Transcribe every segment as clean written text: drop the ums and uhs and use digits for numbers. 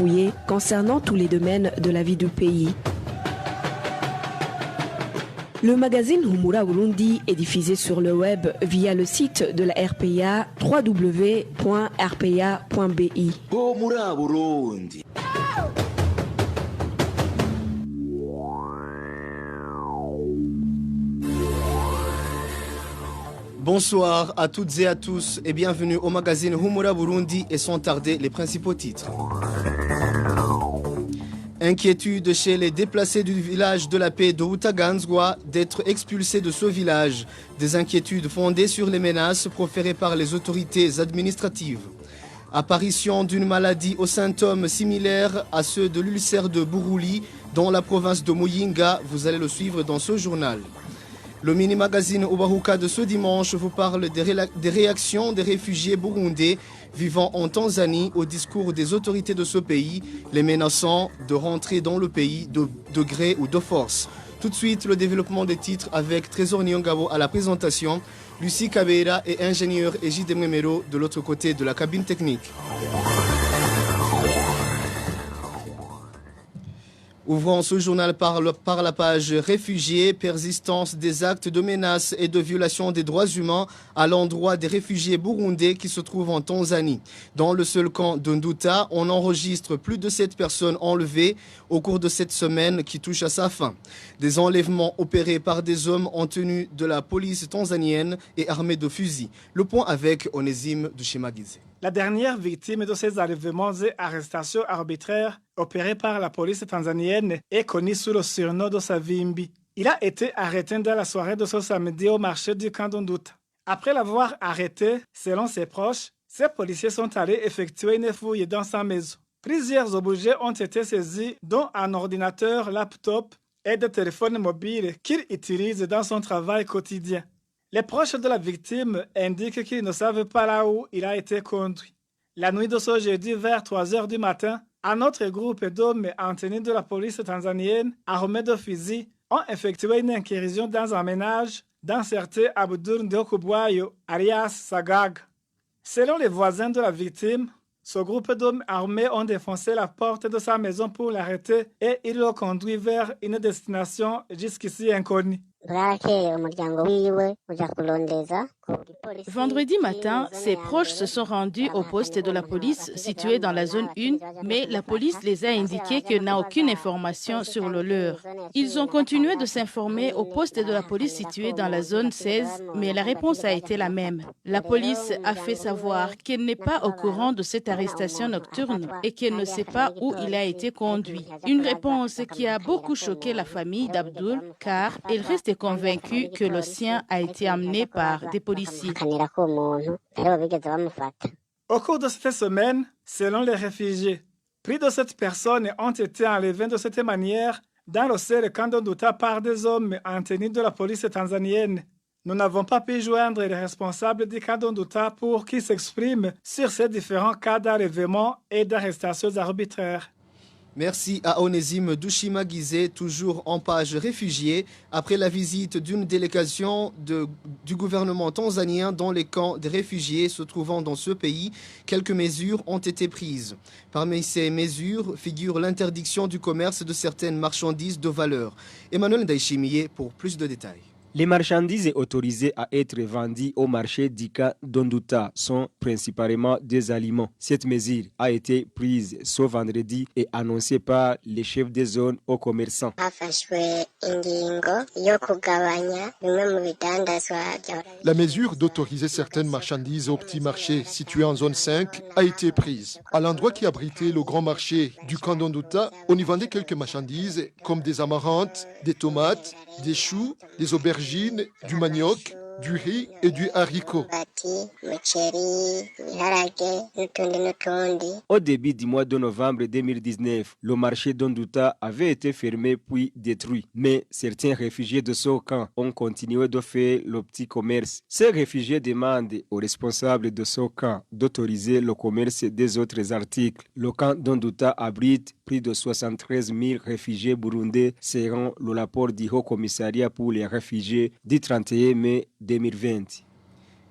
dépouillés concernant tous les domaines de la vie du pays. Le magazine Humura Burundi est diffusé sur le web via le site de la RPA www.rpa.bi. Humura Burundi. Bonsoir à toutes et à tous et bienvenue au magazine Humura Burundi et sans tarder les principaux titres. Inquiétude chez les déplacés du village de la paix de Utaganzwa d'être expulsés de ce village. Des inquiétudes fondées sur les menaces proférées par les autorités administratives. Apparition d'une maladie aux symptômes similaires à ceux de l'ulcère de Buruli dans la province de Muyinga. Vous allez le suivre dans ce journal. Le mini-magazine Obahuka de ce dimanche vous parle des réactions des réfugiés burundais vivant en Tanzanie au discours des autorités de ce pays, les menaçant de rentrer dans le pays de gré ou de force. Tout de suite, le développement des titres avec Trésor Nyongabo à la présentation, Lucie Kabera et ingénieur Ejide Mwemero de l'autre côté de la cabine technique. Ouvrons ce journal par la page réfugiés, persistance des actes de menaces et de violation des droits humains à l'endroit des réfugiés burundais qui se trouvent en Tanzanie. Dans le seul camp de Nduta, on enregistre plus de 7 personnes enlevées au cours de cette semaine qui touche à sa fin. Des enlèvements opérés par des hommes en tenue de la police tanzanienne et armés de fusils. Le point avec Onésime Dushimagizé. La dernière victime de ces enlèvements et arrestations arbitraires opérées par la police tanzanienne est connue sous le surnom de Savimbi. Il a été arrêté dans la soirée de ce samedi au marché du camp d'Nduta. Après l'avoir arrêté, selon ses proches, ces policiers sont allés effectuer une fouille dans sa maison. Plusieurs objets ont été saisis, dont un ordinateur, laptop et des téléphones mobiles qu'il utilise dans son travail quotidien. Les proches de la victime indiquent qu'ils ne savent pas là où il a été conduit. La nuit de ce jeudi vers 3 heures du matin, un autre groupe d'hommes en tenue de la police tanzanienne, armés de fusils, ont effectué une incursion dans un ménage d'un certain Abdul Ndokubwayo, alias Sagag. Selon les voisins de la victime, ce groupe d'hommes armés ont défoncé la porte de sa maison pour l'arrêter et ils l'ont conduit vers une destination jusqu'ici inconnue. Vendredi matin, ses proches se sont rendus au poste de la police situé dans la zone 1, mais la police les a indiqué qu'elle n'a aucune information sur le leur. Ils ont continué de s'informer au poste de la police situé dans la zone 16, mais la réponse a été la même. La police a fait savoir qu'elle n'est pas au courant de cette arrestation nocturne et qu'elle ne sait pas où il a été conduit. Une réponse qui a beaucoup choqué la famille d'Abdul, car elle reste convaincue que le sien a été amené par des policiers. Au cours de cette semaine, selon les réfugiés, plus de 7 personnes ont été enlevées de cette manière dans le seul camp d'Nduta par des hommes en tenue de la police tanzanienne. Nous n'avons pas pu joindre les responsables du camp d'Nduta pour qu'ils s'expriment sur ces différents cas d'enlèvement et d'arrestations arbitraires. Merci à Onésime Dushimagizé, toujours en page réfugiés, après la visite d'une délégation du gouvernement tanzanien dans les camps des réfugiés se trouvant dans ce pays. Quelques mesures ont été prises. Parmi ces mesures figure l'interdiction du commerce de certaines marchandises de valeur. Emmanuel Ndaishimiye pour plus de détails. Les marchandises autorisées à être vendues au marché d'Ika d'Nduta sont principalement des aliments. Cette mesure a été prise ce vendredi et annoncée par les chefs des zones aux commerçants. La mesure d'autoriser certaines marchandises au petit marché situé en zone 5 a été prise. À l'endroit qui abritait le grand marché du camp d'Nduta, on y vendait quelques marchandises comme des amarantes, des tomates, des choux, des aubergines, du manioc, du riz et du haricot. Au début du mois de novembre 2019, le marché d'Nduta avait été fermé puis détruit. Mais certains réfugiés de ce camp ont continué de faire le petit commerce. Ces réfugiés demandent aux responsables de ce camp d'autoriser le commerce des autres articles. Le camp d'Nduta abrite plus de 73 000 réfugiés burundais, selon le rapport du Haut Commissariat pour les réfugiés du 31 mai 2020.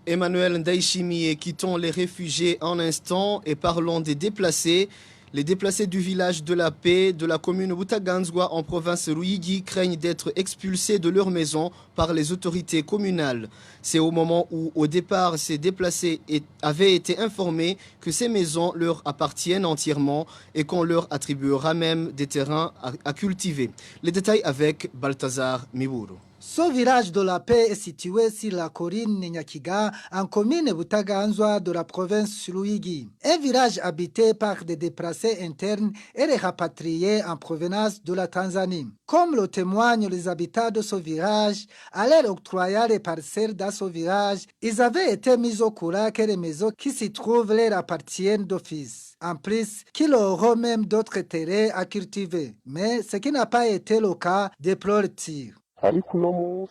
Emmanuel Ndaishimiye, quittons les réfugiés un instant et parlons des déplacés. Les déplacés du village de la Paix de la commune Butaganzwa en province Ruyigi craignent d'être expulsés de leur maison par les autorités communales. C'est au moment où, au départ, ces déplacés avaient été informés que ces maisons leur appartiennent entièrement et qu'on leur attribuera même des terrains à cultiver. Les détails avec Balthazar Miburu. Ce village de la Paix est situé sur la colline Nyakiga, en commune Butaganzwa de la province Ruyigi. Un village habité par des déplacés internes et les rapatriés en provenance de la Tanzanie. Comme le témoignent les habitants de ce village, à leur octroyer les parcelles dans ce village, ils avaient été mis au courant que les maisons qui s'y trouvent leur appartiennent d'office. En plus, qu'ils auront même d'autres terrains à cultiver. Mais ce qui n'a pas été le cas, déplore-t-il.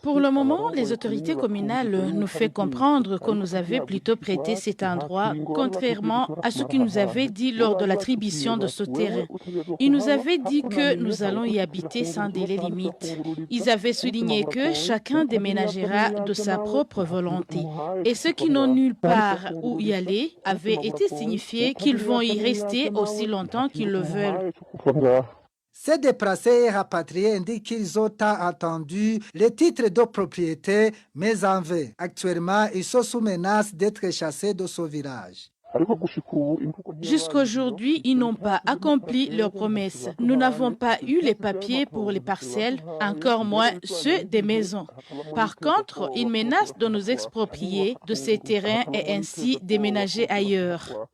Pour le moment, les autorités communales nous font comprendre qu'on nous avait plutôt prêté cet endroit, contrairement à ce qu'ils nous avaient dit lors de l'attribution de ce terrain. Ils nous avaient dit que nous allons y habiter sans délai limite. Ils avaient souligné que chacun déménagera de sa propre volonté. Et ceux qui n'ont nulle part où y aller avaient été signifiés qu'ils vont y rester aussi longtemps qu'ils le veulent. Ces déplacés et rapatriés indiquent qu'ils ont attendu les titres de propriété, mais en vain. Actuellement, ils sont sous menace d'être chassés de ce village. Jusqu'aujourd'hui, ils n'ont pas accompli leurs promesses. Nous n'avons pas eu les papiers pour les parcelles, encore moins ceux des maisons. Par contre, ils menacent de nous exproprier de ces terrains et ainsi déménager ailleurs.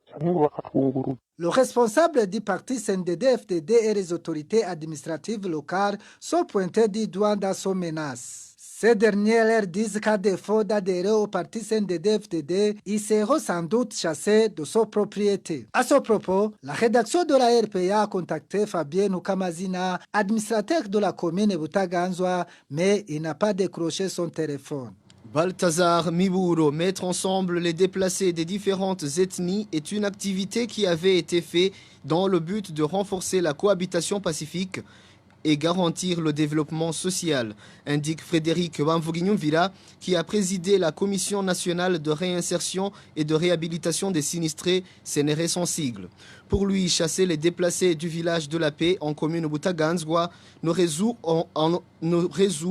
Le responsable du parti CNDD-FDD et les autorités administratives locales sont pointés du doigt dans ces menaces. Ces derniers leur disent qu'à défaut d'adhérer au parti CNDD-FDD, ils seront sans doute chassés de ses propriétés. À ce propos, la rédaction de la RPA a contacté Fabien Ukamazina, administrateur de la commune Butaganzwa, mais il n'a pas décroché son téléphone. Balthazar Miburo, mettre ensemble les déplacés des différentes ethnies est une activité qui avait été faite dans le but de renforcer la cohabitation pacifique et garantir le développement social, indique Frédéric Bamvuginyumvira, qui a présidé la Commission nationale de réinsertion et de réhabilitation des sinistrés, CNRS son sigle. Pour lui, chasser les déplacés du village de la Paix en commune Butaganzwa ne résout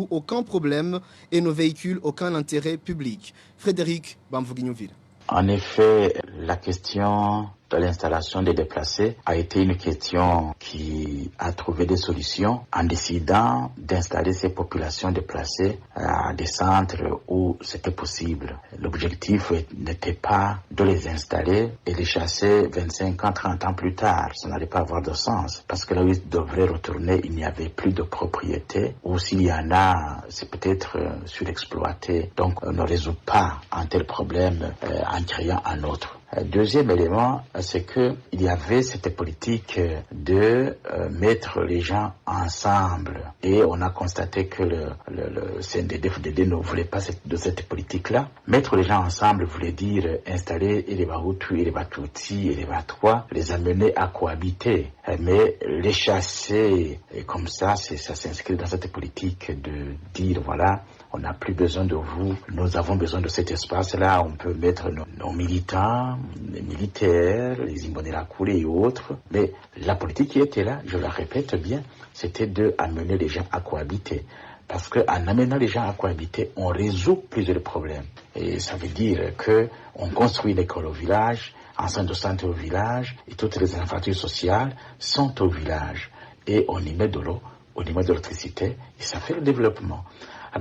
aucun problème et ne véhicule aucun intérêt public. Frédéric Bamvuginyumvira. En effet, la question de l'installation des déplacés a été une question qui a trouvé des solutions en décidant d'installer ces populations déplacées à des centres où c'était possible. L'objectif n'était pas de les installer et les chasser 25 ans, 30 ans plus tard. Ça n'allait pas avoir de sens parce que là où ils devraient retourner, il n'y avait plus de propriété ou s'il y en a, c'est peut-être surexploité. Donc on ne résout pas un tel problème en créant un autre. Deuxième élément, c'est que il y avait cette politique de mettre les gens ensemble et on a constaté que le CNDD-FDD ne voulait pas de cette politique-là. Mettre les gens ensemble voulait dire installer les Bahutus, les Batutsi et les Batwa, les amener à cohabiter. Mais les chasser comme ça s'inscrit dans cette politique de dire voilà, on n'a plus besoin de vous, nous avons besoin de cet espace-là, on peut mettre nos militants, les militaires, les Imbonerakure et autres, mais la politique qui était là, je la répète bien, c'était d'amener les gens à cohabiter. Parce qu'en amenant les gens à cohabiter, on résout plusieurs problèmes. Et ça veut dire qu'on construit une école au village, un centre de santé au village, et toutes les infrastructures sociales sont au village. Et on y met de l'eau, on y met de l'électricité, et ça fait le développement.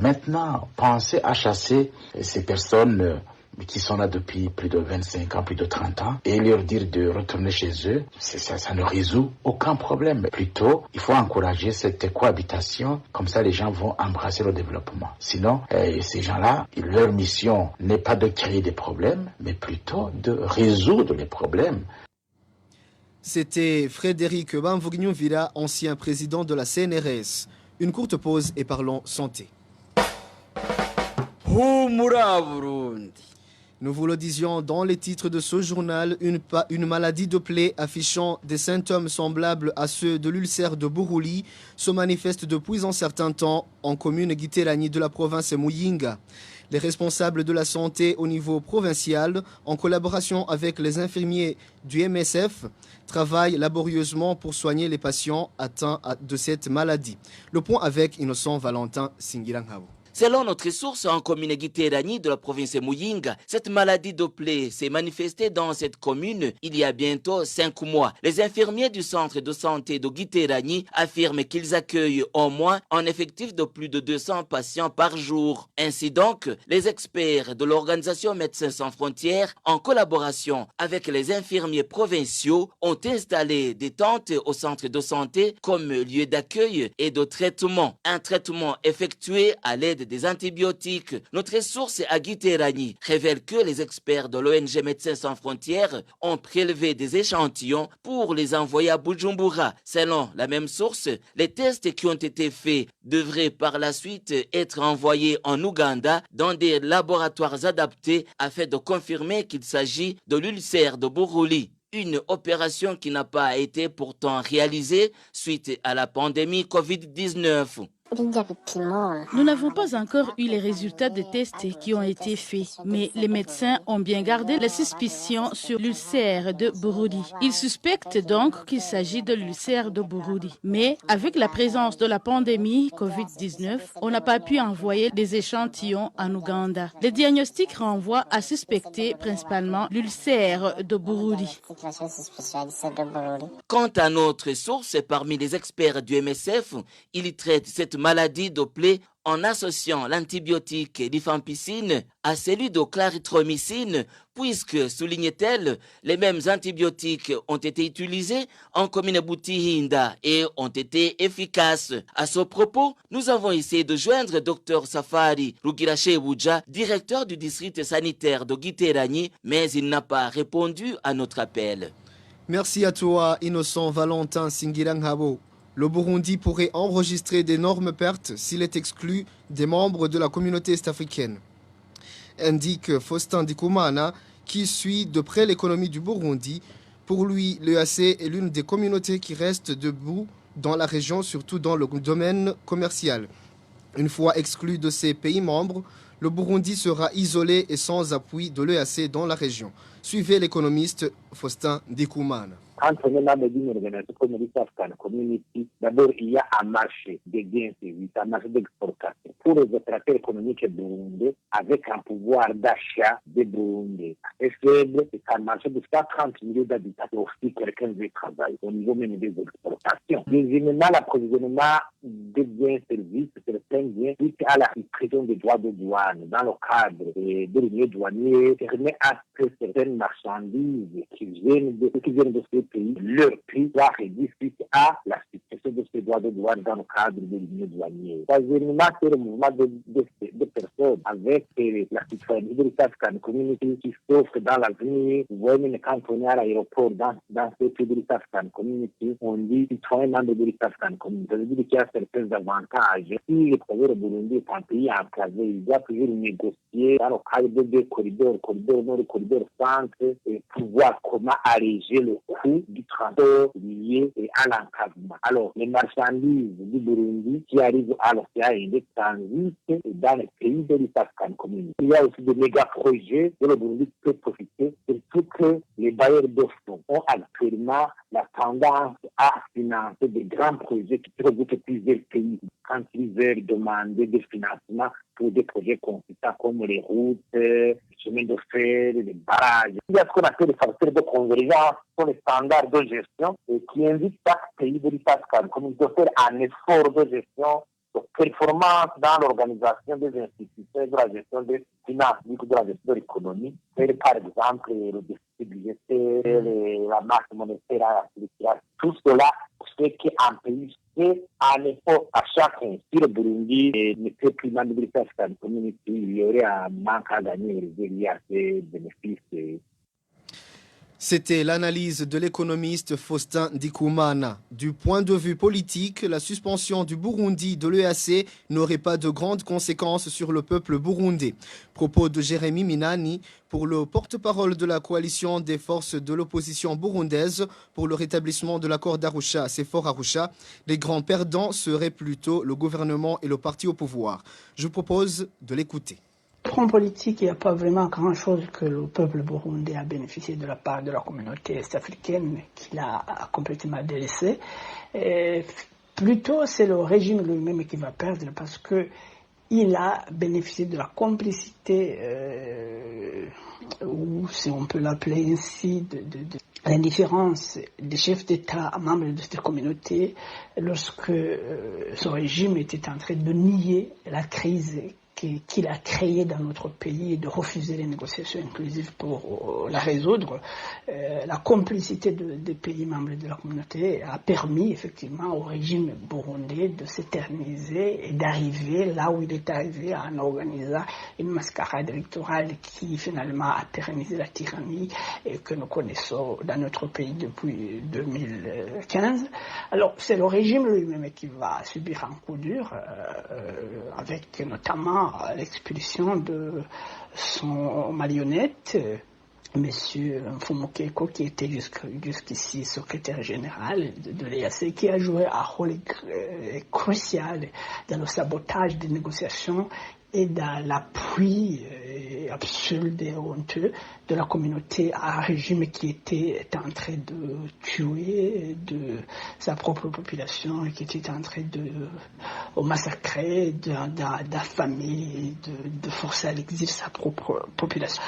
Maintenant, penser à chasser ces personnes qui sont là depuis plus de 25 ans, plus de 30 ans, et leur dire de retourner chez eux, ça ne résout aucun problème. Plutôt, il faut encourager cette cohabitation, comme ça les gens vont embrasser le développement. Sinon, ces gens-là, leur mission n'est pas de créer des problèmes, mais plutôt de résoudre les problèmes. C'était Frédéric Bamvuginyumvira, ancien président de la CNRS. Une courte pause et parlons santé. Nous vous le disions dans les titres de ce journal, une maladie de plaie affichant des symptômes semblables à ceux de l'ulcère de Buruli se manifeste depuis un certain temps en commune Giterani de la province Muyinga. Les responsables de la santé au niveau provincial, en collaboration avec les infirmiers du MSF, travaillent laborieusement pour soigner les patients atteints de cette maladie. Le point avec Innocent Valentin Singiranghabo. Selon notre source en commune Giterani de la province Muyinga, cette maladie de plaie s'est manifestée dans cette commune il y a bientôt 5 mois. Les infirmiers du centre de santé de Giterani affirment qu'ils accueillent au moins un effectif de plus de 200 patients par jour. Ainsi donc, les experts de l'organisation Médecins sans frontières, en collaboration avec les infirmiers provinciaux, ont installé des tentes au centre de santé comme lieu d'accueil et de traitement. Un traitement effectué à l'aide des antibiotiques. Notre source à Giterani révèle que les experts de l'ONG Médecins sans frontières ont prélevé des échantillons pour les envoyer à Bujumbura. Selon la même source, les tests qui ont été faits devraient par la suite être envoyés en Ouganda dans des laboratoires adaptés afin de confirmer qu'il s'agit de l'ulcère de Buruli. Une opération qui n'a pas été pourtant réalisée suite à la pandémie Covid-19. Nous n'avons pas encore eu les résultats des tests qui ont été faits, mais les médecins ont bien gardé la suspicion sur l'ulcère de Burudi. Ils suspectent donc qu'il s'agit de l'ulcère de Burudi. Mais avec la présence de la pandémie Covid-19, on n'a pas pu envoyer des échantillons en Ouganda. Les diagnostics renvoient à suspecter principalement l'ulcère de Burudi. Quant à notre source, parmi les experts du MSF, il traite cette maladie de plaie en associant l'antibiotique rifampicine à celui de clarithromycine, puisque, souligne-t-elle, les mêmes antibiotiques ont été utilisés en commune Butihinda et ont été efficaces. À ce propos, nous avons essayé de joindre Dr Safari Rugirashebouja, directeur du district sanitaire de Giterani, mais il n'a pas répondu à notre appel. Merci à toi, Innocent Valentin Singiranghabo. Le Burundi pourrait enregistrer d'énormes pertes s'il est exclu des membres de la communauté est-africaine, indique Faustin Ndikumana, qui suit de près l'économie du Burundi. Pour lui, l'EAC est l'une des communautés qui restent debout dans la région, surtout dans le domaine commercial. Une fois exclu de ses pays membres, le Burundi sera isolé et sans appui de l'EAC dans la région. Suivez l'économiste Faustin Ndikumana. Quand on est membre d'une organisation comme l'East African Community, d'abord il y a un marché de gains services, un marché d'exportation pour les opérateurs économiques burundais avec un pouvoir d'achat des Burundais. Et c'est un marché de 130 millions d'habitants aussi quelqu'un veut travailler au niveau même des exportations. Deuxièmement, l'approvisionnement des biens services, certains biens, suite à la restriction des droits de douane dans le cadre de l'union douanière, permet à ce que certaines marchandises qui viennent de ces pays, leur prix soit réduit suite à la suppression de ces droits de douane dans le cadre de l'union douanière. Troisièmement, c'est le mouvement de personnes avec la citoyenneté de l'East African Community qui s'offre dans l'avenir. Vous voyez, quand on est à l'aéroport dans ces pays de l'East African Community, on dit citoyen membre de l'East African Community. Ça veut dire qu'il y a certains avantages. Si le projet de Burundi est un pays enclavé, il doit toujours négocier dans le cadre des corridors nord et corridor centre, et pour voir comment alléger le coût du transport lié à l'encadrement. Alors, les marchandises du Burundi qui arrivent à l'océan Indien transitent dans les pays de l'East African Community. Il y a aussi des méga projets dont le Burundi peut profiter, surtout que les bailleurs de fonds ont actuellement la tendance à financer des grands projets qui regroupent plusieurs pays quand ils veulent demander des financements pour des projets consistants comme les routes, les chemins de fer, les barrages. Il y a ce qu'on appelle les facteurs de convergence, sont les standards de gestion et qui invitent chaque pays de l'East African Community à faire un effort de gestion de performance dans l'organisation des institutions, de la gestion des finances, de la gestion de l'économie. Par exemple, le déficit budgétaire, la masse monétaire à la fluctuation. Tout cela fait qu'un pays fait un effort à chacun. Si le Burundi ne fait plus membre de l'East African Community, il y aurait un manque à gagner lié à ces bénéfices. C'était l'analyse de l'économiste Faustin Ndikumana. Du point de vue politique, la suspension du Burundi de l'EAC n'aurait pas de grandes conséquences sur le peuple burundais. Propos de Jérémy Minani pour le porte-parole de la coalition des forces de l'opposition burundaise pour le rétablissement de l'accord d'Arusha, CFOR Arusha. Les grands perdants seraient plutôt le gouvernement et le parti au pouvoir. Je propose de l'écouter. En politique, il n'y a pas vraiment grand-chose que le peuple burundais a bénéficié de la part de la communauté est-africaine qu'il a complètement délaissé. Plutôt, c'est le régime lui-même qui va perdre parce qu'il a bénéficié de la complicité, ou si on peut l'appeler ainsi, de l'indifférence des chefs d'État membres de cette communauté lorsque ce régime était en train de nier la crise qu'il a créé dans notre pays et de refuser les négociations inclusives pour la résoudre. La complicité des pays membres de la communauté a permis effectivement au régime burundais de s'éterniser et d'arriver là où il est arrivé en organisant une mascarade électorale qui finalement a pérennisé la tyrannie et que nous connaissons dans notre pays depuis 2015. Alors c'est le régime lui-même qui va subir un coup dur avec notamment l'expulsion de son marionnette, M. Mfumukeko, qui était jusqu'ici secrétaire général de l'EAC, qui a joué un rôle crucial dans le sabotage des négociations et dans l'appui absolu et honteux de la communauté à un régime qui était en train de tuer de sa propre population et qui était en train de massacrer, d'affamer, de forcer à l'exil sa propre population.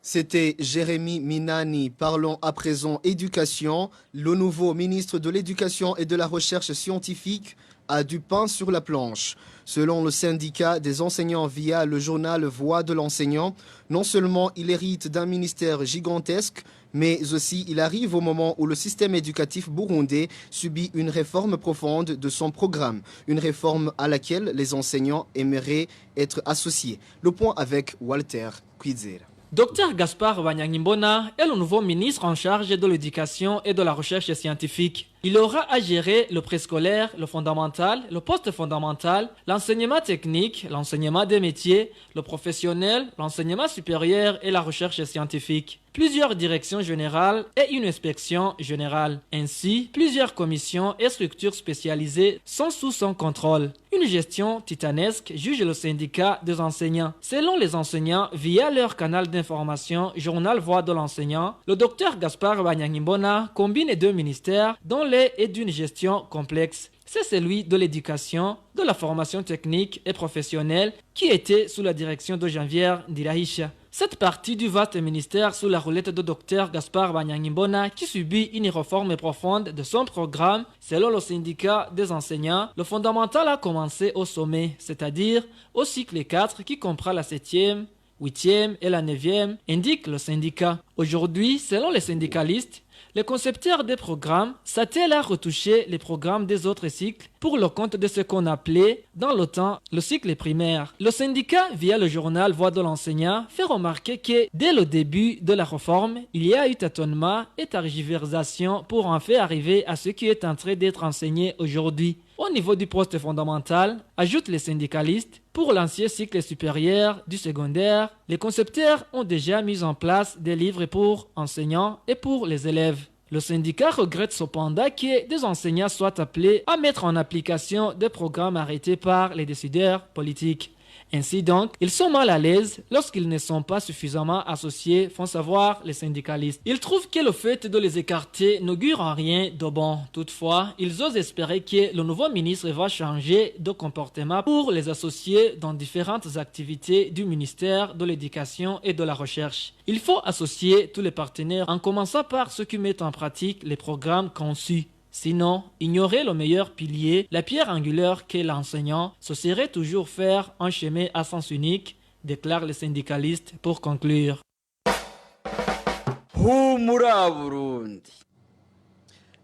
C'était Jérémy Minani. Parlons à présent éducation. Le nouveau ministre de l'Éducation et de la Recherche scientifique a du pain sur la planche. Selon le syndicat des enseignants via le journal Voix de l'enseignant, non seulement il hérite d'un ministère gigantesque, mais aussi il arrive au moment où le système éducatif burundais subit une réforme profonde de son programme, une réforme à laquelle les enseignants aimeraient être associés. Le point avec Walter Kwizera. Dr Gaspard Banyangimbona est le nouveau ministre en charge de l'éducation et de la recherche scientifique. Il aura à gérer le préscolaire, le fondamental, le post-fondamental, l'enseignement technique, l'enseignement des métiers, le professionnel, l'enseignement supérieur et la recherche scientifique. Plusieurs directions générales et une inspection générale. Ainsi, plusieurs commissions et structures spécialisées sont sous son contrôle. Une gestion titanesque, juge le syndicat des enseignants. Selon les enseignants, via leur canal d'information Journal Voix de l'enseignant, le docteur Gaspard Banyangimbona combine deux ministères dont l'un est d'une gestion complexe. C'est celui de l'éducation, de la formation technique et professionnelle qui était sous la direction de Janvière Ndirahisha. Cette partie du vaste ministère sous la roulette de Dr Gaspard Banyangimbona qui subit une réforme profonde de son programme, selon le syndicat des enseignants, le fondamental a commencé au sommet, c'est-à-dire au cycle 4 qui comprend la 7e, 8e et la 9e, indique le syndicat. Aujourd'hui, selon les syndicalistes, les concepteurs des programmes s'attellent à retoucher les programmes des autres cycles pour le compte de ce qu'on appelait dans le temps le cycle primaire. Le syndicat, via le journal Voix de l'enseignant, fait remarquer que dès le début de la réforme, il y a eu tâtonnement et tergiversation pour en faire arriver à ce qui est en train d'être enseigné aujourd'hui. Au niveau du poste fondamental, ajoutent les syndicalistes, pour l'ancien cycle supérieur du secondaire, les concepteurs ont déjà mis en place des livres pour enseignants et pour les élèves. Le syndicat regrette cependant que des enseignants soient appelés à mettre en application des programmes arrêtés par les décideurs politiques. Ainsi donc, ils sont mal à l'aise lorsqu'ils ne sont pas suffisamment associés, font savoir les syndicalistes. Ils trouvent que le fait de les écarter n'augure en rien de bon. Toutefois, ils osent espérer que le nouveau ministre va changer de comportement pour les associer dans différentes activités du ministère de l'Éducation et de la Recherche. Il faut associer tous les partenaires en commençant par ceux qui mettent en pratique les programmes conçus. Sinon, ignorer le meilleur pilier, la pierre angulaire qu'est l'enseignant, ce serait toujours faire un chemin à sens unique, déclarent les syndicalistes pour conclure.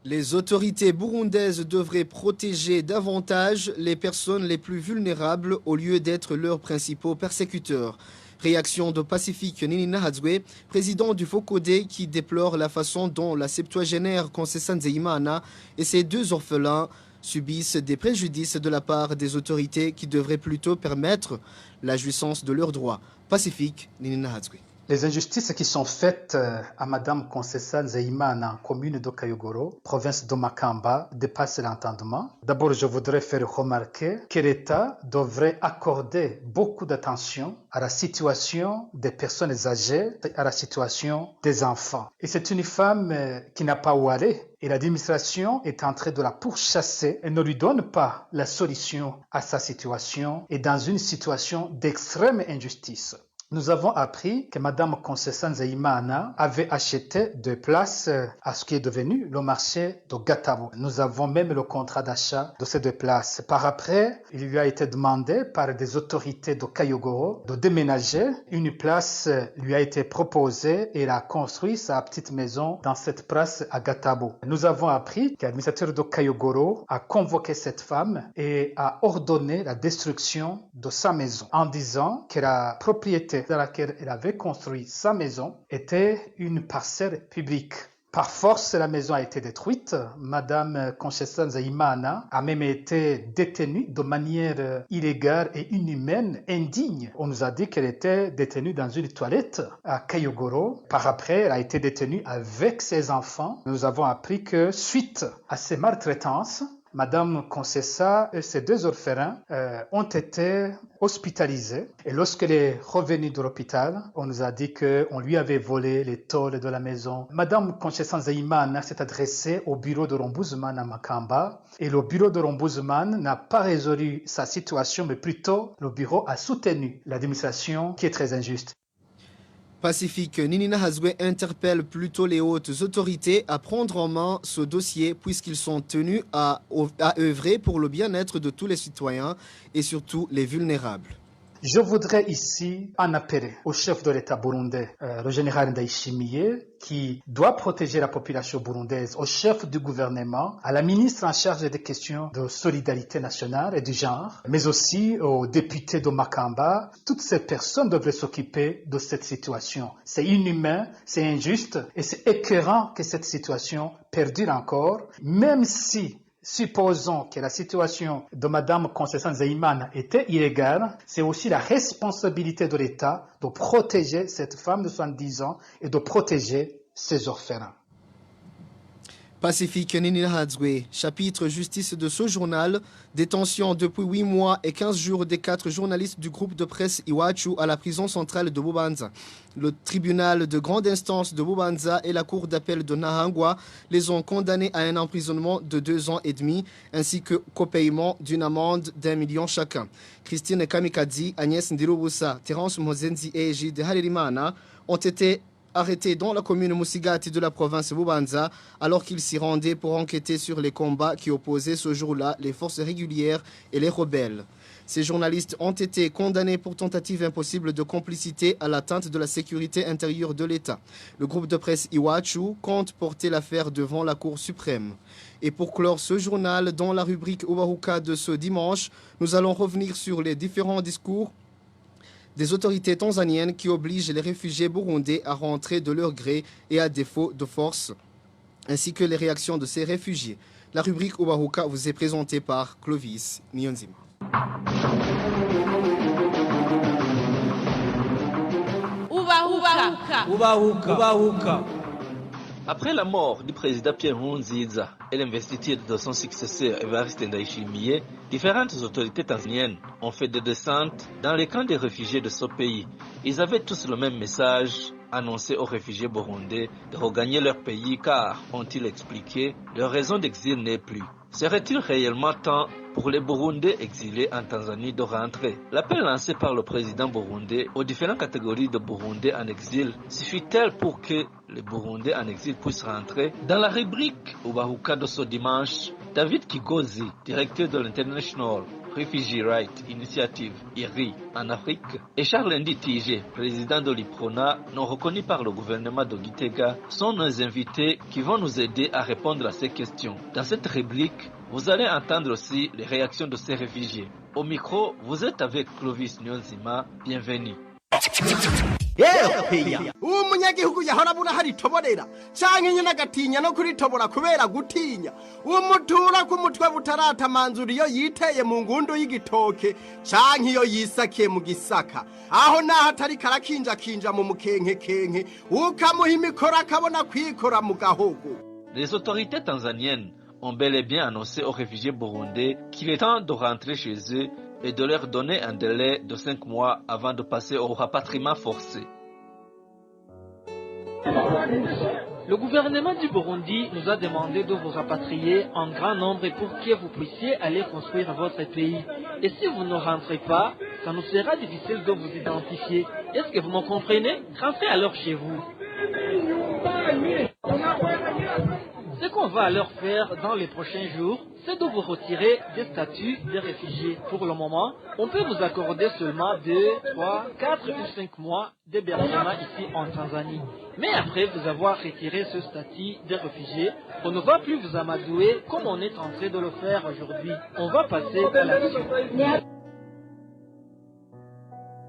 Les autorités burundaises devraient protéger davantage les personnes les plus vulnérables au lieu d'être leurs principaux persécuteurs. Réaction de Pacifique Ninina Hadzwe, président du FOCODE, qui déplore la façon dont la septuagénaire Concessa Nzeyimana et ses 2 orphelins subissent des préjudices de la part des autorités qui devraient plutôt permettre la jouissance de leurs droits. Pacifique Ninina Hadzwe. Les injustices qui sont faites à Madame Concessa Nzeyimana, commune de Kayogoro, province de Makamba, dépassent l'entendement. D'abord, je voudrais faire remarquer que l'État devrait accorder beaucoup d'attention à la situation des personnes âgées, à la situation des enfants. Et c'est une femme qui n'a pas où aller. Et l'administration est en train de la pourchasser et ne lui donne pas la solution à sa situation et dans une situation d'extrême injustice. Nous avons appris que Madame Concessa Nzeyimana avait acheté 2 places à ce qui est devenu le marché de Gatabo. Nous avons même le contrat d'achat de ces 2 places. Par après, il lui a été demandé par des autorités de Kayogoro de déménager. Une place lui a été proposée et elle a construit sa petite maison dans cette place à Gatabo. Nous avons appris que l'administrateur de Kayogoro a convoqué cette femme et a ordonné la destruction de sa maison en disant que la propriété dans laquelle elle avait construit sa maison était une parcelle publique. Par force, la maison a été détruite. Madame Concessa Nzeyimana a même été détenue de manière illégale et inhumaine, indigne. On nous a dit qu'elle était détenue dans une toilette à Kayogoro. Par après, elle a été détenue avec ses enfants. Nous avons appris que suite à ces maltraitances, Madame Concessa et ses 2 orphelins ont été hospitalisés. Et lorsqu'elle est revenue de l'hôpital, on nous a dit qu'on lui avait volé les tôles de la maison. Madame Concessa Nzeyimana s'est adressée au bureau de l'ombudsman à Makamba. Et le bureau de l'ombudsman n'a pas résolu sa situation, mais plutôt le bureau a soutenu l'administration qui est très injuste. Pacifique Ninina Hadzwe interpelle plutôt les hautes autorités à prendre en main ce dossier puisqu'ils sont tenus à œuvrer pour le bien-être de tous les citoyens et surtout les vulnérables. Je voudrais ici en appeler au chef de l'État burundais, le général Ndayishimiye, qui doit protéger la population burundaise, au chef du gouvernement, à la ministre en charge des questions de solidarité nationale et du genre, mais aussi aux députés de Makamba. Toutes ces personnes devraient s'occuper de cette situation. C'est inhumain, c'est injuste et c'est écœurant que cette situation perdure encore, même si supposons que la situation de Madame Concessa Nzeyimana était illégale, c'est aussi la responsabilité de l'État de protéger cette femme de 70 ans et de protéger ses orphelins. Pacifique Ninina Hadzwe, chapitre justice de ce journal, détention depuis 8 mois et 15 jours des 4 journalistes du groupe de presse Iwachu à la prison centrale de Bubanza. Le tribunal de grande instance de Bubanza et la cour d'appel de Nahangwa les ont condamnés à un emprisonnement de 2 ans et demi ainsi qu'au paiement d'une amende d'1 million chacun. Christine Kamikazi, Agnès Ndirubusa, Terence Mozenzi et Egide Haririmana ont été arrêtés dans la commune Musigati de la province Bubanza alors qu'ils s'y rendaient pour enquêter sur les combats qui opposaient ce jour-là les forces régulières et les rebelles. Ces journalistes ont été condamnés pour tentative impossible de complicité à l'atteinte de la sécurité intérieure de l'État. Le groupe de presse Iwachu compte porter l'affaire devant la Cour suprême. Et pour clore ce journal, dans la rubrique Ubahuka de ce dimanche, nous allons revenir sur les différents discours des autorités tanzaniennes qui obligent les réfugiés burundais à rentrer de leur gré et à défaut de force, ainsi que les réactions de ces réfugiés. La rubrique Ubahuka vous est présentée par Clovis Nyonzima. Ubahuka. Après la mort du président Pierre Nkurunziza et l'investiture de son successeur Evariste Ndayishimiye, différentes autorités tanzaniennes ont fait des descentes dans les camps des réfugiés de ce pays. Ils avaient tous le même message annoncé aux réfugiés burundais de regagner leur pays car, ont-ils expliqué, leur raison d'exil n'est plus. Serait-il réellement temps pour les Burundais exilés en Tanzanie de rentrer? L'appel lancé par le président burundais aux différentes catégories de Burundais en exil suffit-elle pour que les Burundais en exil puissent rentrer? Dans la rubrique Ubahuka de ce dimanche, David Kigozi, directeur de l'International Refugee Rights Initiative IRI en Afrique, et Charles Nditije, président de l'IPRONA, non reconnu par le gouvernement de Gitega, sont nos invités qui vont nous aider à répondre à ces questions. Dans cette rubrique, vous allez entendre aussi les réactions de ces réfugiés. Au micro, vous êtes avec Clovis Nyonzima. Bienvenue. uwo munyagihugu yahora abura hari toborera canke nyene agatinya no kuritobora kubera gutinya uwo mutura ku mutwe butaratamanzura iyo yiteye mu ngundu y'igitoke canke iyo yisakiye mu gisaka aho naho atari karakinja mu mukenke ukamuha imikoro akabona kwikora mu gahogo. Les autorités tanzaniennes ont bel et bien annoncé aux réfugiés burundais qu'il est temps de rentrer chez eux et de leur donner un délai de 5 mois avant de passer au rapatriement forcé. Le gouvernement du Burundi nous a demandé de vous rapatrier en grand nombre pour que vous puissiez aller construire votre pays. Et si vous ne rentrez pas, ça nous sera difficile de vous identifier. Est-ce que vous me comprenez? Rentrez alors chez vous. Ce qu'on va alors faire dans les prochains jours, c'est de vous retirer des statuts de réfugiés. Pour le moment, on peut vous accorder seulement 2, 3, 4 ou 5 mois d'hébergement ici en Tanzanie. Mais après vous avoir retiré ce statut de réfugié, on ne va plus vous amadouer comme on est en train de le faire aujourd'hui. On va passer à l'action.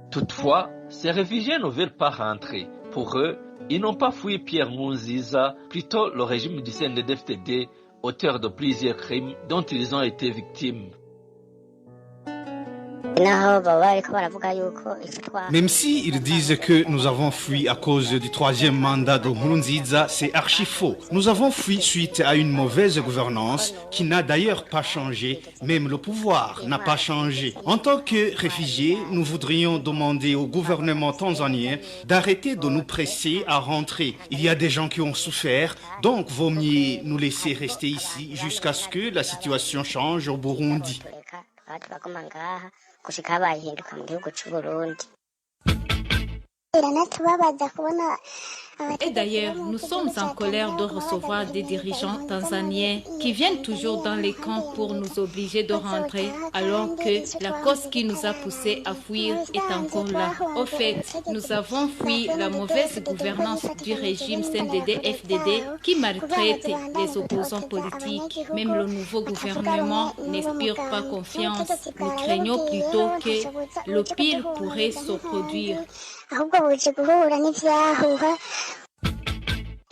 Toutefois, ces réfugiés ne veulent pas rentrer. Pour eux, ils n'ont pas fui Pierre Nkurunziza, plutôt le régime du CNDD-FDD, auteur de plusieurs crimes dont ils ont été victimes. Même si ils disent que nous avons fui à cause du troisième mandat de Nkurunziza, c'est archi faux. Nous avons fui suite à une mauvaise gouvernance qui n'a d'ailleurs pas changé. Même le pouvoir n'a pas changé. En tant que réfugiés, nous voudrions demander au gouvernement tanzanien d'arrêter de nous presser à rentrer. Il y a des gens qui ont souffert, donc vaut mieux nous laisser rester ici jusqu'à ce que la situation change au Burundi. Et d'ailleurs, nous sommes en colère de recevoir des dirigeants tanzaniens qui viennent toujours dans les camps pour nous obliger de rentrer, alors que la cause qui nous a poussés à fuir est encore là. Au fait, nous avons fui la mauvaise gouvernance du régime CNDD-FDD qui maltraite les opposants politiques. Même le nouveau gouvernement n'inspire pas confiance. Nous craignons plutôt que le pire pourrait se produire.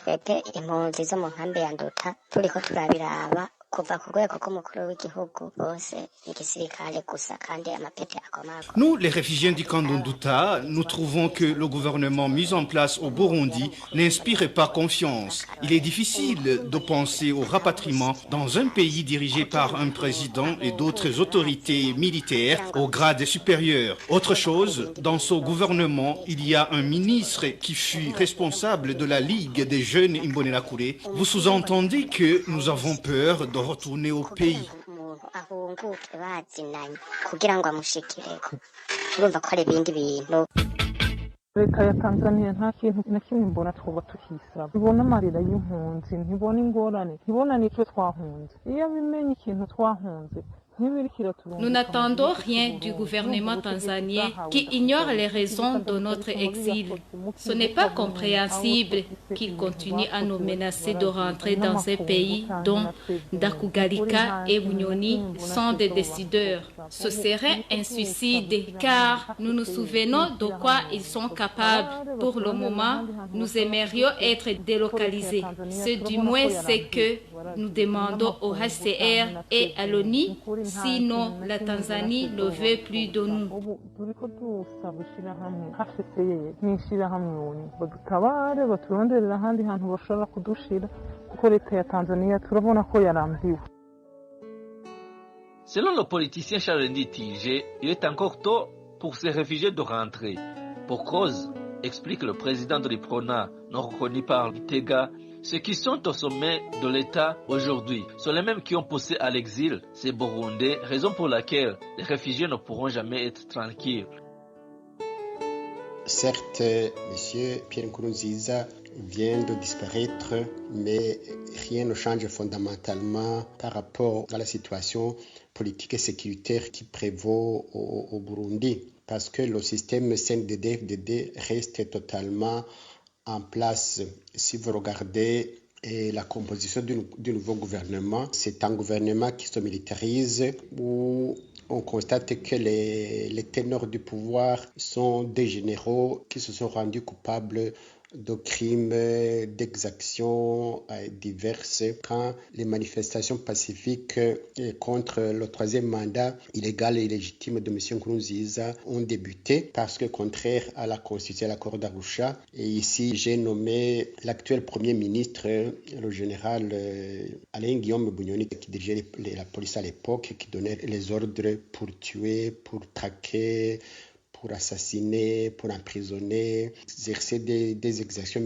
twebwe impunzi zo mu nkambi ya Nduta turiko turabiraba kuva ku rwego rw'umukuru w'igihugu bose igisirikare gusa kandi amapete akomako. Nous, les réfugiés du camp d'Nduta, nous trouvons que le gouvernement mis en place au Burundi n'inspire pas confiance. Il est difficile de penser au rapatriement dans un pays dirigé par un président et d'autres autorités militaires au grade supérieur. Autre chose, dans ce gouvernement, il y a un ministre qui fut responsable de la Ligue des jeunes Imbonerakure. Vous sous-entendez que nous avons peur de retourner au pays. leta ya Tanzania nta kintu na kimwe mbona twoba tukisaba ibona amarira y'impunzi ntibona ingorane ntibona n'icyo twahunze iyo bimenye ikintu twahunze. Nous n'attendons rien du gouvernement tanzanien qui ignore les raisons de notre exil. Ce n'est pas compréhensible qu'il continue à nous menacer de rentrer dans ces pays dont Ndakugarika et Bunyoni sont des décideurs. Ce serait un suicide car nous nous souvenons de quoi ils sont capables. Pour le moment, nous aimerions être délocalisés. C'est du moins ce que nous demandons au HCR et à l'ONU. Sinon, la Tanzanie ne veut plus de nous. Selon le politicien Charles Tige, il est encore tôt pour ces réfugiés de rentrer. Pour cause, explique le président de l'IPRONA, non reconnu par Gitega, ceux qui sont au sommet de l'État aujourd'hui sont les mêmes qui ont poussé à l'exil ces Burundais, raison pour laquelle les réfugiés ne pourront jamais être tranquilles. Certes, M. Pierre Nkurunziza vient de disparaître, mais rien ne change fondamentalement par rapport à la situation politique et sécuritaire qui prévaut au Burundi, parce que le système CNDD-FDD reste totalement en place. Si vous regardez la composition du nouveau gouvernement. C'est un gouvernement qui se militarise, où on constate que les ténors du pouvoir sont des généraux qui se sont rendus coupables de crimes, d'exactions diverses. Quand les manifestations pacifiques contre le troisième mandat illégal et illégitime de M. Nkurunziza ont débuté, parce que contraire à la Constitution et à l'accord d'Arusha, et ici j'ai nommé l'actuel Premier ministre, le général Alain Guillaume Bunyoni, qui dirigeait la police à l'époque, qui donnait les ordres pour tuer, pour traquer, pour assassiner, pour emprisonner, exercer des exactions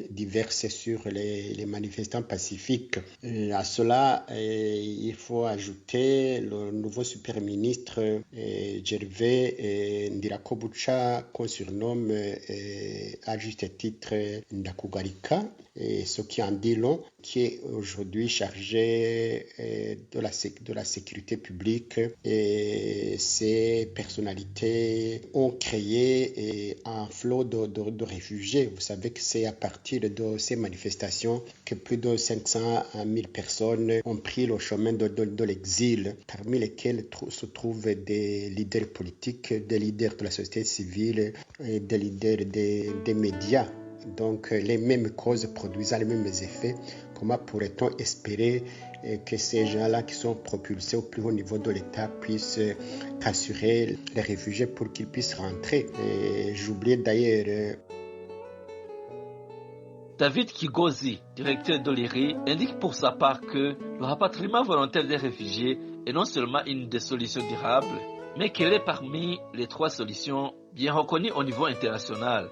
diverses sur les manifestants pacifiques. À cela, il faut ajouter le nouveau super ministre Gervais Ndirakobucha, qu'on surnomme à juste titre Ndakugarika, et ce qui en dit long, qui est aujourd'hui chargé de la sécurité publique. Et ces personnalités ont créé un flot de réfugiés. Vous savez que c'est à partir de ces manifestations que plus de 500 000 personnes ont pris le chemin de l'exil, parmi lesquels se trouvent des leaders politiques, des leaders de la société civile et des leaders des médias. Donc les mêmes causes produisant les mêmes effets. Comment pourrait-on espérer que ces gens-là qui sont propulsés au plus haut niveau de l'État puissent assurer les réfugiés pour qu'ils puissent rentrer? J'oubliais d'ailleurs... David Kigozi, directeur de l'IRI, indique pour sa part que le rapatriement volontaire des réfugiés est non seulement une des solutions durables, mais qu'elle est parmi les 3 solutions bien reconnues au niveau international.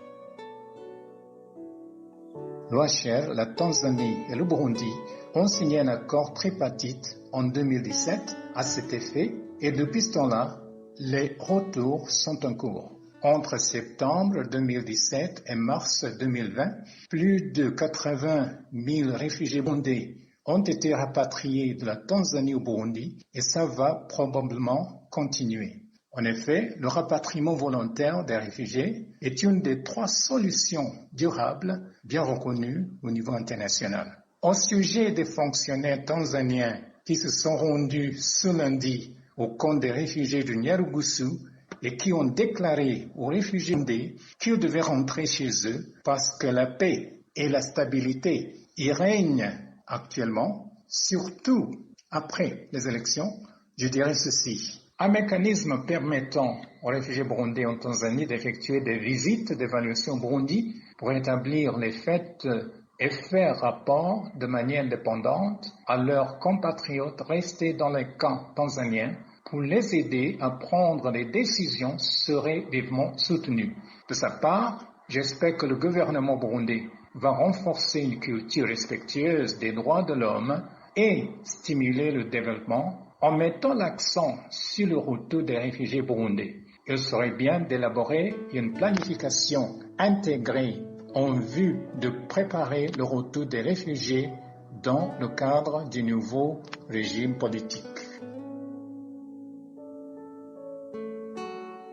L'OHR, la Tanzanie et le Burundi ont signé un accord tripartite en 2017 à cet effet, et depuis ce temps-là, les retours sont en cours. Entre septembre 2017 et mars 2020, plus de 80 000 réfugiés burundais ont été rapatriés de la Tanzanie au Burundi, et ça va probablement continuer. En effet, le rapatriement volontaire des réfugiés est une des 3 solutions durables bien reconnues au niveau international. Au sujet des fonctionnaires tanzaniens qui se sont rendus ce lundi au camp des réfugiés de Nyarugusu et qui ont déclaré aux réfugiés burundais qu'ils devaient rentrer chez eux parce que la paix et la stabilité y règnent actuellement, surtout après les élections, je dirais ceci. Un mécanisme permettant aux réfugiés burundais en Tanzanie d'effectuer des visites d'évaluation au Burundi pour établir les faits et faire rapport de manière indépendante à leurs compatriotes restés dans les camps tanzaniens pour les aider à prendre des décisions serait vivement soutenu. De sa part, j'espère que le gouvernement burundais va renforcer une culture respectueuse des droits de l'homme et stimuler le développement en mettant l'accent sur le retour des réfugiés burundais. Il serait bien d'élaborer une planification intégrée en vue de préparer le retour des réfugiés dans le cadre du nouveau régime politique.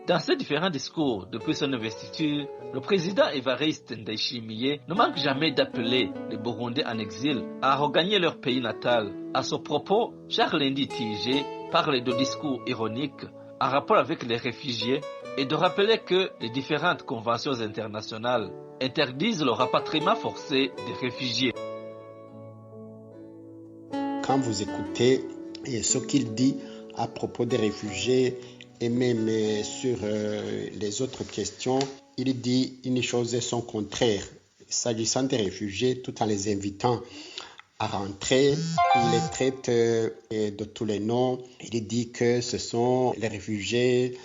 Dans ses différents discours depuis son investiture, le président Évariste Ndayishimiye ne manque jamais d'appeler les Burundais en exil à regagner leur pays natal. À ce propos, Charles Ndy Tige parle de discours ironiques en rapport avec les réfugiés et de rappeler que les différentes conventions internationales interdisent le rapatriement forcé des réfugiés. Quand vous écoutez ce qu'il dit à propos des réfugiés et même sur les autres questions, il dit une chose et son contraire. S'agissant des réfugiés, tout en les invitant à rentrer, il les traite de tous les noms. Il dit que ce sont les réfugiés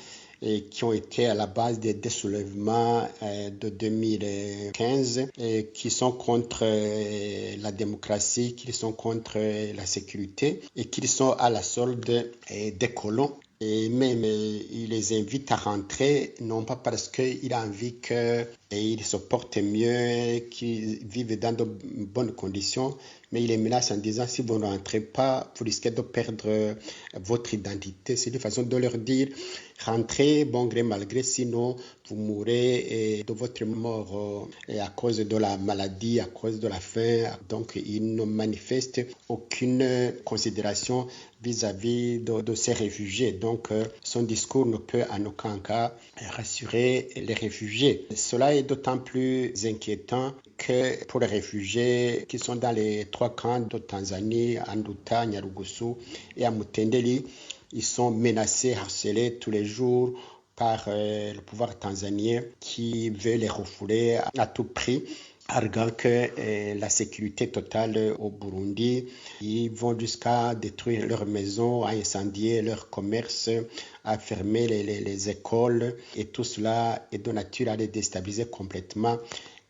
qui ont été à la base des soulèvements de 2015, qui sont contre la démocratie, qui sont contre la sécurité et qui sont à la solde des colons. Et même, il les invite à rentrer, non pas parce qu'il a envie qu'ils se portent mieux, qu'ils vivent dans de bonnes conditions, mais il les menace en disant, si vous ne rentrez pas, vous risquez de perdre votre identité. C'est une façon de leur dire, rentrez, bon gré, mal gré, sinon vous mourrez de votre mort à cause de la maladie, à cause de la faim. Donc, il ne manifeste aucune considération vis-à-vis de ces réfugiés. Donc, son discours ne peut en aucun cas rassurer les réfugiés. Cela est d'autant plus inquiétant que pour les réfugiés qui sont dans les 3 camps de Tanzanie, Nduta, Nyarugusu et à Mutendeli, ils sont menacés, harcelés tous les jours par le pouvoir tanzanien qui veut les refouler à tout prix, arguant que la sécurité totale au Burundi, ils vont jusqu'à détruire leurs maisons, à incendier leurs commerces, à fermer les écoles, et tout cela est de nature à les déstabiliser complètement.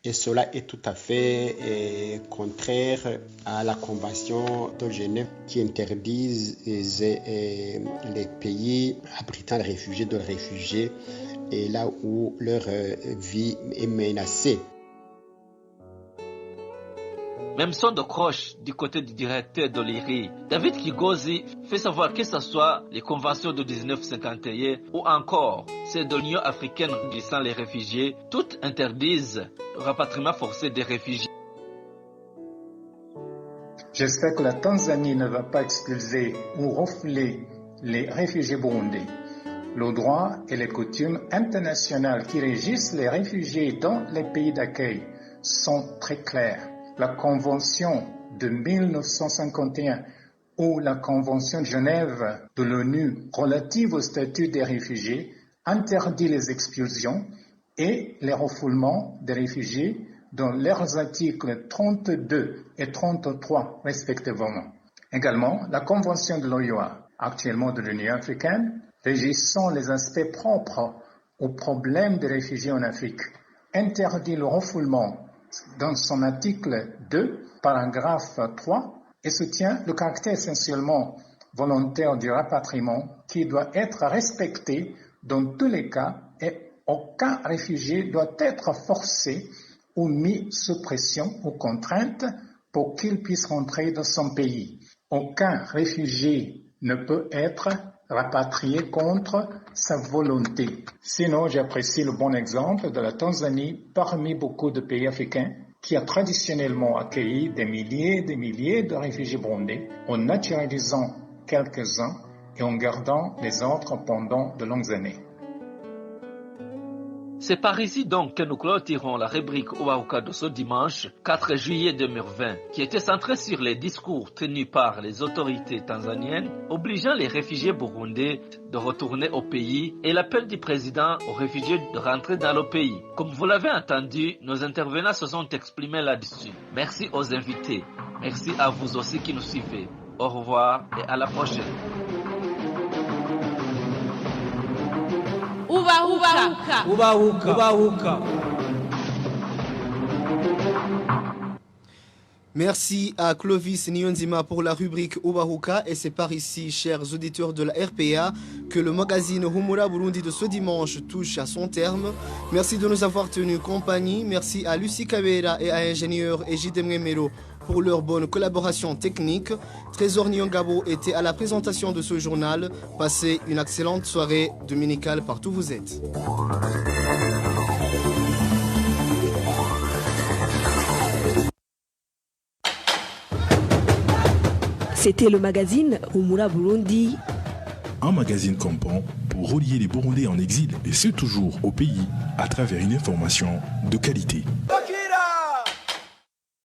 Et cela est tout à fait contraire à la Convention de Genève qui interdit les pays abritant les réfugiés de réfugiés et là où leur vie est menacée. Même son de cloche du côté du directeur de l'IRI, David Kigozi fait savoir que ce soit les conventions de 1951 ou encore celles de l'Union africaine régissant les réfugiés, toutes interdisent le rapatriement forcé des réfugiés. J'espère que la Tanzanie ne va pas expulser ou refouler les réfugiés burundais. Le droit et les coutumes internationales qui régissent les réfugiés dans les pays d'accueil sont très clairs. La Convention de 1951 ou la Convention de Genève de l'ONU relative au statut des réfugiés interdit les expulsions et les refoulements des réfugiés dans leurs articles 32 et 33 respectivement. Également, la Convention de l'OIA, actuellement de l'Union africaine, régissant les aspects propres aux problèmes des réfugiés en Afrique, interdit le refoulement dans son article 2, paragraphe 3, et soutient le caractère essentiellement volontaire du rapatriement qui doit être respecté dans tous les cas et aucun réfugié doit être forcé ou mis sous pression ou contrainte pour qu'il puisse rentrer dans son pays. Aucun réfugié ne peut être rapatrié contre sa volonté. Sinon, j'apprécie le bon exemple de la Tanzanie parmi beaucoup de pays africains qui a traditionnellement accueilli des milliers de réfugiés burundais en naturalisant quelques-uns et en gardant les autres pendant de longues années. C'est par ici donc que nous clôturons la rubrique Uwaruka de ce dimanche 4 juillet 2020 qui était centrée sur les discours tenus par les autorités tanzaniennes obligeant les réfugiés burundais de retourner au pays et l'appel du président aux réfugiés de rentrer dans le pays. Comme vous l'avez entendu, nos intervenants se sont exprimés là-dessus. Merci aux invités. Merci à vous aussi qui nous suivez. Au revoir et à la prochaine. Ubahuka. Merci à Clovis Nyonzima pour la rubrique Ubahuka et c'est par ici, chers auditeurs de la RPA, que le magazine Humura Burundi de ce dimanche touche à son terme. Merci de nous avoir tenu compagnie. Merci à Lucie Kabera et à l'ingénieur Ejide Melo pour leur bonne collaboration technique. Trésor Nyongabo était à la présentation de ce journal. Passez une excellente soirée dominicale partout où vous êtes. C'était le magazine Humura Burundi. Un magazine comprend pour relier les Burundais en exil et ceux toujours au pays à travers une information de qualité.